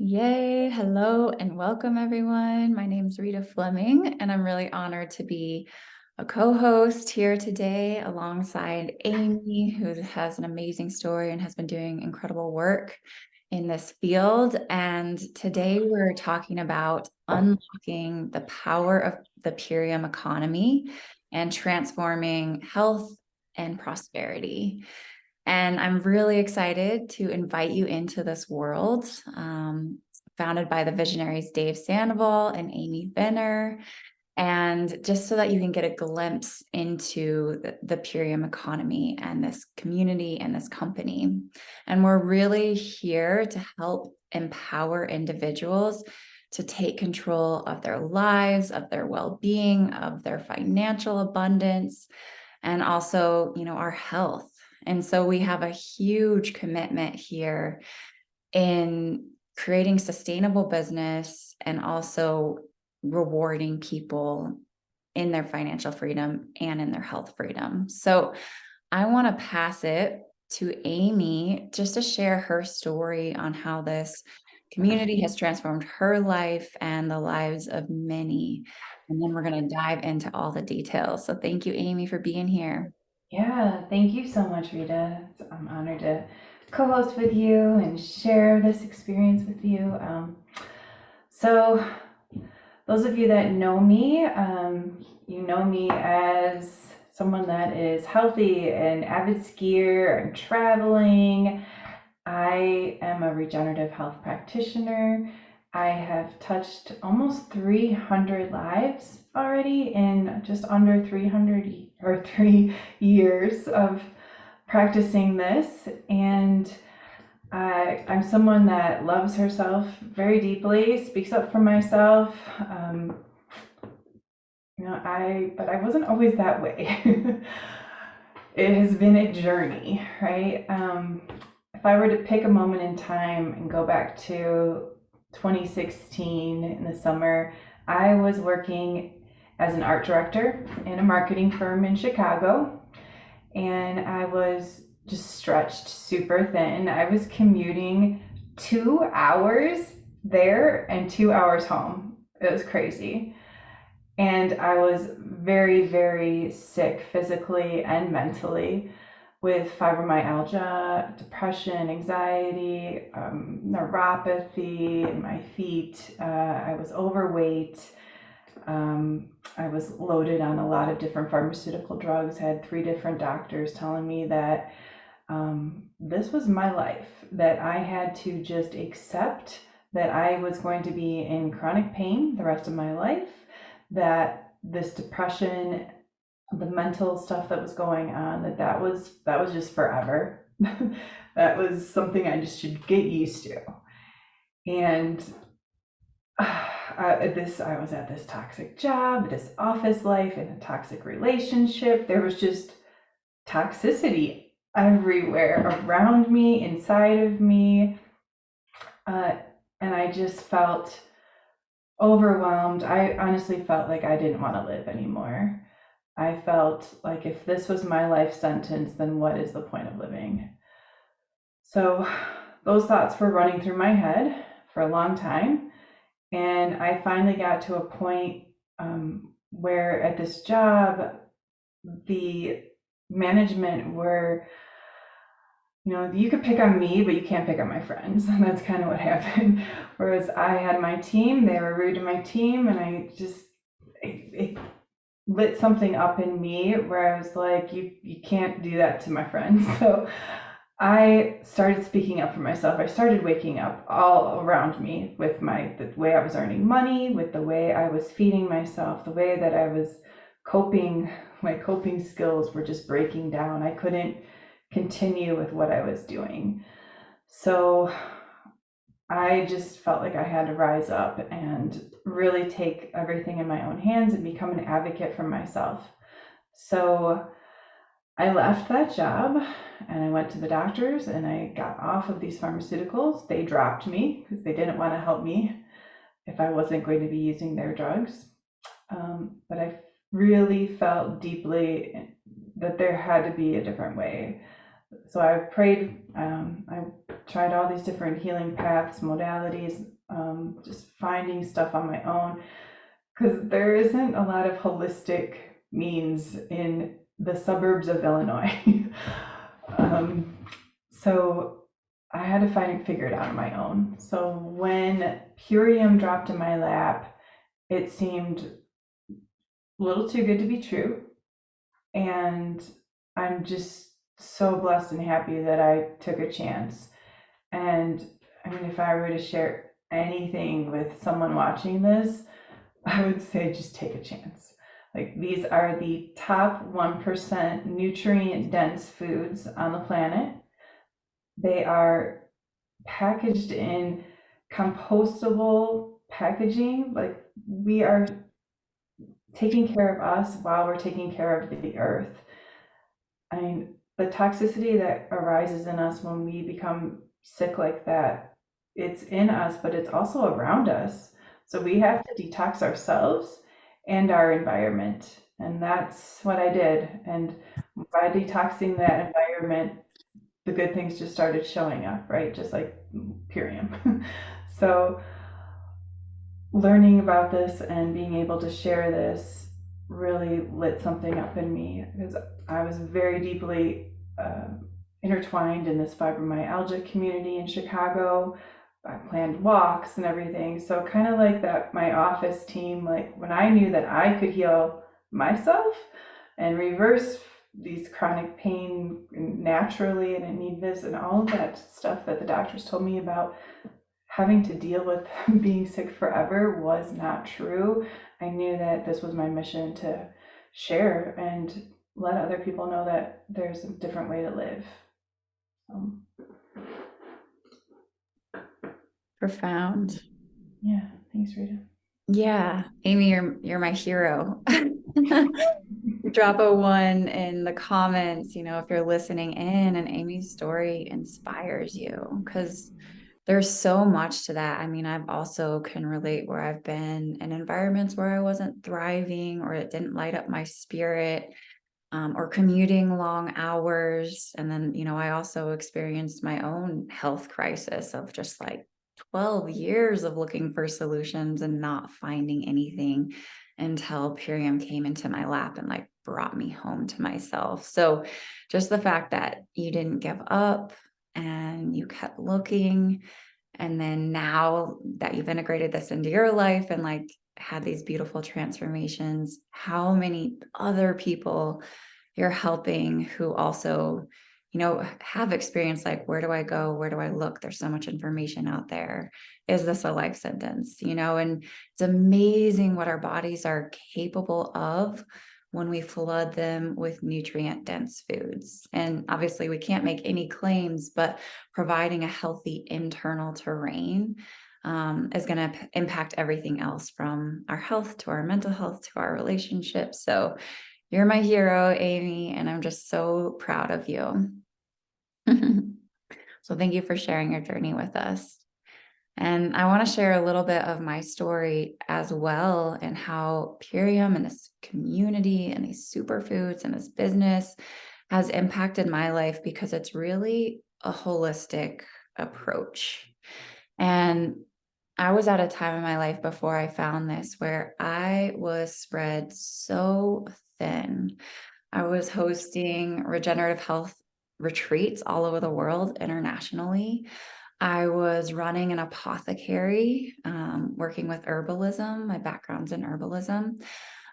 Yay, hello, and welcome everyone. My name is Rita Fleming, and I'm really honored to be a co-host here today alongside Amy, who has an amazing story and has been doing incredible work in this field. And today we're talking about unlocking the power of the Purium economy and transforming health and prosperity. And I'm really excited to invite you into this world, founded by the visionaries Dave Sandoval and Amy Benner. And just so that you can get a glimpse into the Purium economy and this community and this company. And we're really here to help empower individuals to take control of their lives, of their well-being, of their financial abundance, and also, our health. And so we have a huge commitment here in creating sustainable business and also rewarding people in their financial freedom and in their health freedom. So I want to pass it to Amy just to share her story on how this community has transformed her life and the lives of many. And then we're going to dive into all the details. So thank you, Amy, for being here. Yeah, thank you so much, Rita. I'm honored to co-host with you and share this experience with you. So, those of you that know me, you know me as someone that is healthy and avid skier and traveling. I am a regenerative health practitioner. I have touched almost 300 lives already in just under 3 years of practicing this. And I'm someone that loves herself very deeply, speaks up for myself. But I wasn't always that way. It has been a journey, right? If I were to pick a moment in time and go back to 2016 in the summer, I was working as an art director in a marketing firm in Chicago, and I was just stretched super thin. I was commuting 2 hours there and 2 hours home. It was crazy. And I was very, very sick physically and mentally with fibromyalgia, depression, anxiety, neuropathy in my feet. I was overweight. I was loaded on a lot of different pharmaceutical drugs, had 3 different doctors telling me that this was my life, that I had to just accept that I was going to be in chronic pain the rest of my life, that this depression, the mental stuff that was going on, that was just forever. That was something I just should get used to. And I was at this toxic job, this office life, in a toxic relationship. There was just toxicity everywhere around me, inside of me. And I just felt overwhelmed. I honestly felt like I didn't want to live anymore. I felt like if this was my life sentence, then what is the point of living? So those thoughts were running through my head for a long time. And I finally got to a point where at this job, the management were, you could pick on me, but you can't pick on my friends. And that's kind of what happened. Whereas I had my team, they were rude to my team, and it lit something up in me where I was like, you can't do that to my friends. So I started speaking up for myself. I started waking up all around me with the way I was earning money, with the way I was feeding myself, the way that I was coping. My coping skills were just breaking down. I couldn't continue with what I was doing. So I just felt like I had to rise up and really take everything in my own hands and become an advocate for myself. So I left that job and I went to the doctors and I got off of these pharmaceuticals. They dropped me because they didn't want to help me if I wasn't going to be using their drugs. But I really felt deeply that there had to be a different way, So I've prayed, I've tried all these different healing paths, modalities, just finding stuff on my own, because there isn't a lot of holistic means in the suburbs of Illinois. um, so I had to figure it out on my own. So when Purium dropped in my lap, it seemed a little too good to be true. And I'm just so blessed and happy that I took a chance. And I mean, if I were to share anything with someone watching this, I would say just take a chance. Like, these are the top 1% nutrient dense foods on the planet. They are packaged in compostable packaging. Like, we are taking care of us while we're taking care of the earth. I mean, the toxicity that arises in us when we become sick like that, it's in us, but it's also around us. So we have to detox ourselves and our environment. And that's what I did. And by detoxing that environment, the good things just started showing up, right? Just like Purium. So learning about this and being able to share this really lit something up in me, because I was very deeply intertwined in this fibromyalgia community in Chicago. I planned walks and everything. So kind of like that, my office team, like when I knew that I could heal myself and reverse these chronic pain naturally and I need this and all of that stuff that the doctors told me about, having to deal with being sick forever was not true. I knew that this was my mission to share and let other people know that there's a different way to live. Um, Profound. yeah, thanks, Rita. Yeah, Amy, you're my hero. Drop a one in the comments, if you're listening in and Amy's story inspires you, because there's so much to that. I mean, I've also can relate where I've been in environments where I wasn't thriving or it didn't light up my spirit, or commuting long hours. And then, I also experienced my own health crisis of just like 12 years of looking for solutions and not finding anything until Purium came into my lap and like brought me home to myself. So just the fact that you didn't give up and you kept looking, and then now that you've integrated this into your life and like had these beautiful transformations, how many other people you're helping who also, have experience like, where do I go? Where do I look? There's so much information out there. Is this a life sentence? And it's amazing what our bodies are capable of when we flood them with nutrient dense foods. And obviously, we can't make any claims, but providing a healthy internal terrain is going to impact everything else, from our health to our mental health to our relationships. So you're my hero, Amy, and I'm just so proud of you. So thank you for sharing your journey with us. And I want to share a little bit of my story as well, and how Purium and this community and these superfoods and this business has impacted my life, because it's really a holistic approach. And I was at a time in my life before I found this where I was spread so thin. I was hosting regenerative health retreats all over the world internationally. I was running an apothecary, working with herbalism. My background's in herbalism.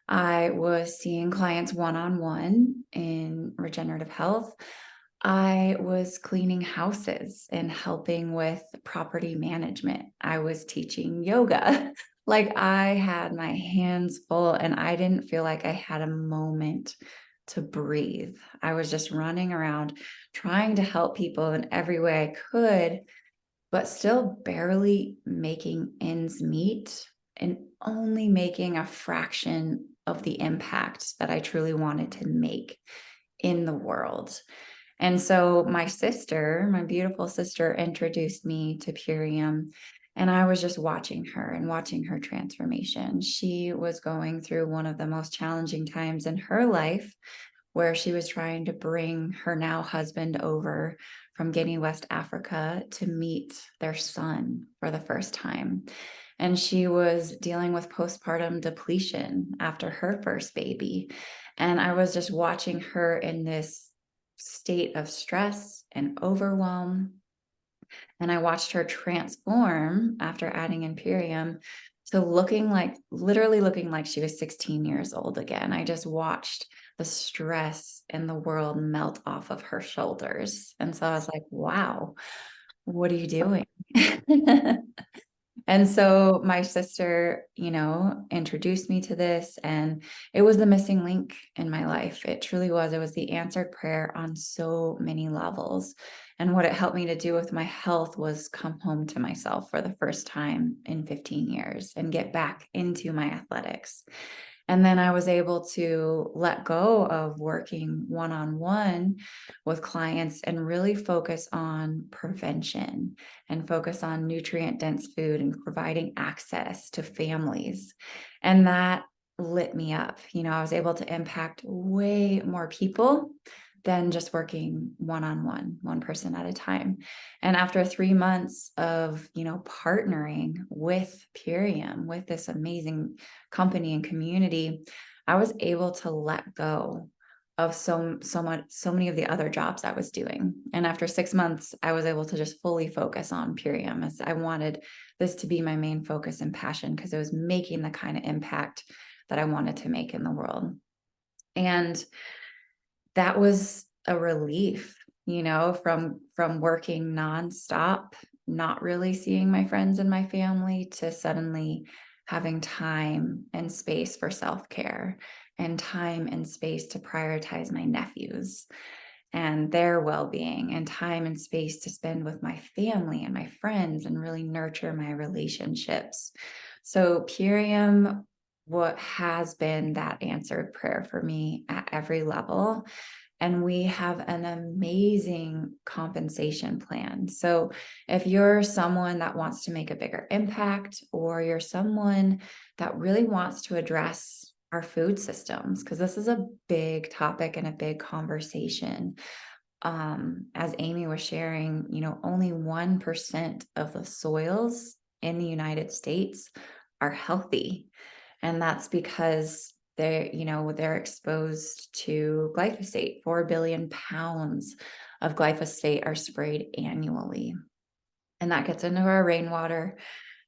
I was seeing clients one-on-one in regenerative health. I was cleaning houses and helping with property management. I was teaching yoga. Like, I had my hands full and I didn't feel like I had a moment to breathe. I was just running around trying to help people in every way I could, but still barely making ends meet and only making a fraction of the impact that I truly wanted to make in the world. And so my sister, my beautiful sister, introduced me to Purium, and I was just watching her and watching her transformation. She was going through one of the most challenging times in her life where she was trying to bring her now husband over from Guinea, West Africa to meet their son for the first time. And she was dealing with postpartum depletion after her first baby. And I was just watching her in this state of stress and overwhelm. And I watched her transform after adding Imperium to looking like, literally looking like she was 16 years old again. I just watched the stress in the world melt off of her shoulders. And so I was like, wow, what are you doing? And so my sister, introduced me to this, and it was the missing link in my life. It truly was. It was the answered prayer on so many levels. And what it helped me to do with my health was come home to myself for the first time in 15 years and get back into my athletics. And then I was able to let go of working one on one with clients and really focus on prevention and focus on nutrient dense food and providing access to families. And that lit me up. I was able to impact way more people than just working one on one, one person at a time. And after 3 months of, partnering with Purium, with this amazing company and community, I was able to let go of so many of the other jobs I was doing. And after 6 months, I was able to just fully focus on Purium, as I wanted this to be my main focus and passion because it was making the kind of impact that I wanted to make in the world. And that was a relief, from working nonstop, not really seeing my friends and my family, to suddenly having time and space for self-care and time and space to prioritize my nephews and their well-being, and time and space to spend with my family and my friends and really nurture my relationships. So Purium, what has been that answered prayer for me at every level. And we have an amazing compensation plan. So if you're someone that wants to make a bigger impact, or you're someone that really wants to address our food systems, because this is a big topic and a big conversation. As Amy was sharing, only 1% of the soils in the United States are healthy. And that's because they're exposed to glyphosate. 4 billion pounds of glyphosate are sprayed annually. And that gets into our rainwater,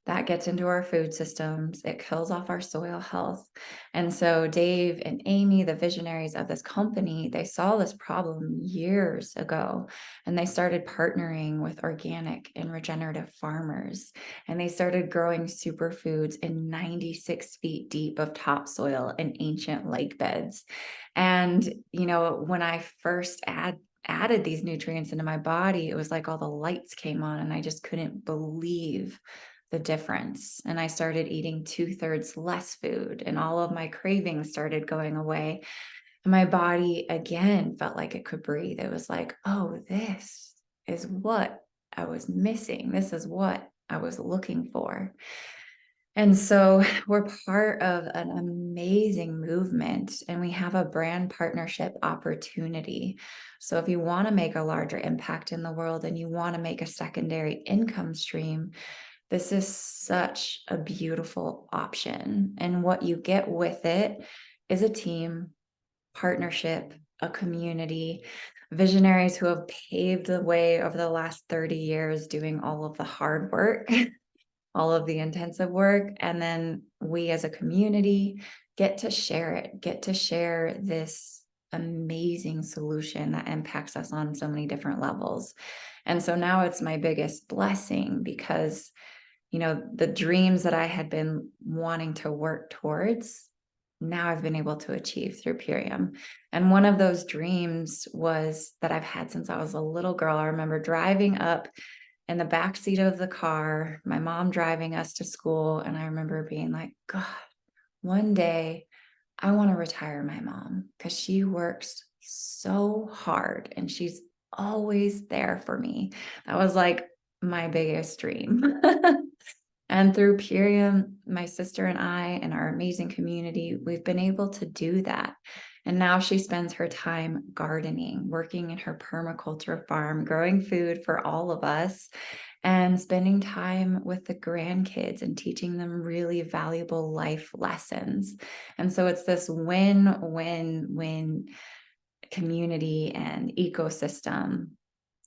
that gets into our food systems. It kills off our soil health. And so Dave and Amy, the visionaries of this company, they saw this problem years ago, and they started partnering with organic and regenerative farmers. And they started growing superfoods in 96 feet deep of topsoil in ancient lake beds. And, when I first added these nutrients into my body, it was like all the lights came on, and I just couldn't believe the difference. And I started eating 2/3 less food, and all of my cravings started going away. And my body again felt like it could breathe. It was like, oh, this is what I was missing. This is what I was looking for. And so we're part of an amazing movement, and we have a brand partnership opportunity. So if you want to make a larger impact in the world and you want to make a secondary income stream, this is such a beautiful option. And what you get with it is a team, partnership, a community, visionaries who have paved the way over the last 30 years doing all of the hard work, all of the intensive work. And then we as a community get to share it, get to share this amazing solution that impacts us on so many different levels. And so now it's my biggest blessing because the dreams that I had been wanting to work towards, now I've been able to achieve through Purium. And one of those dreams was that I've had since I was a little girl. I remember driving up in the back seat of the car, my mom driving us to school. And I remember being like, God, one day I want to retire my mom because she works so hard and she's always there for me. That was like my biggest dream. And through Purium, my sister and I and our amazing community, we've been able to do that. And now she spends her time gardening, working in her permaculture farm, growing food for all of us, and spending time with the grandkids and teaching them really valuable life lessons. And so it's this win win win community and ecosystem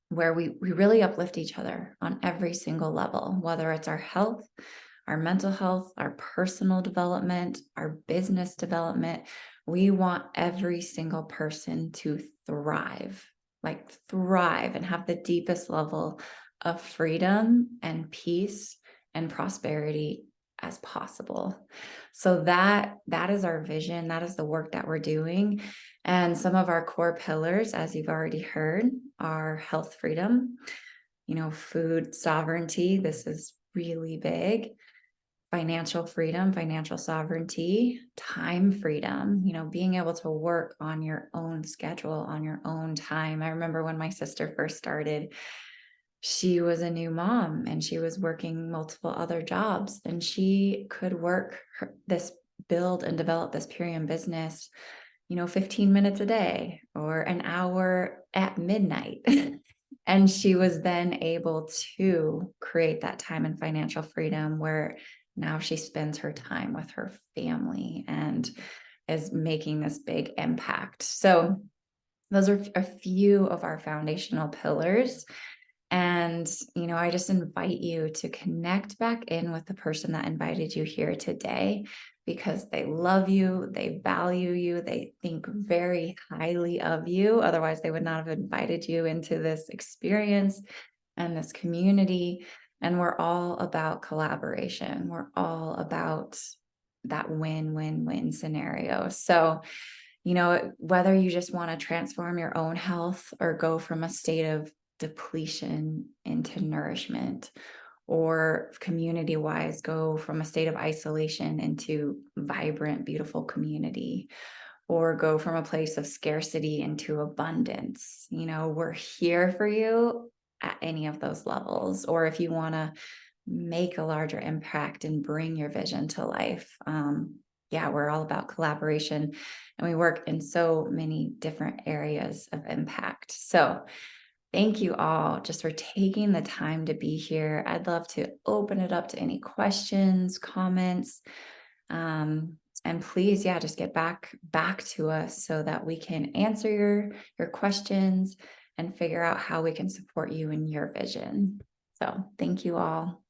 where we really uplift each other on every single level, whether it's our health, our mental health, our personal development, our business development. We want every single person to thrive, like thrive and have the deepest level of freedom and peace and prosperity as possible. So that is our vision, that is the work that we're doing. And some of our core pillars, as you've already heard, are health freedom, food sovereignty. This is really big. Financial freedom, financial sovereignty, time freedom, being able to work on your own schedule, on your own time. I remember when my sister first started, she was a new mom and she was working multiple other jobs, and she could build and develop this Purium business 15 minutes a day or an hour at midnight. And she was then able to create that time and financial freedom where now she spends her time with her family and is making this big impact. So, those are a few of our foundational pillars. And, I just invite you to connect back in with the person that invited you here today because they love you, they value you, they think very highly of you. Otherwise, they would not have invited you into this experience and this community. And we're all about collaboration, we're all about that win win win scenario. So, whether you just want to transform your own health or go from a state of depletion into nourishment, or community wise, go from a state of isolation into vibrant, beautiful community, or go from a place of scarcity into abundance. We're here for you at any of those levels. Or if you want to make a larger impact and bring your vision to life. Yeah, we're all about collaboration and we work in so many different areas of impact. So, thank you all just for taking the time to be here. I'd love to open it up to any questions, comments, and please, yeah, just get back to us so that we can answer your questions and figure out how we can support you in your vision. So, thank you all.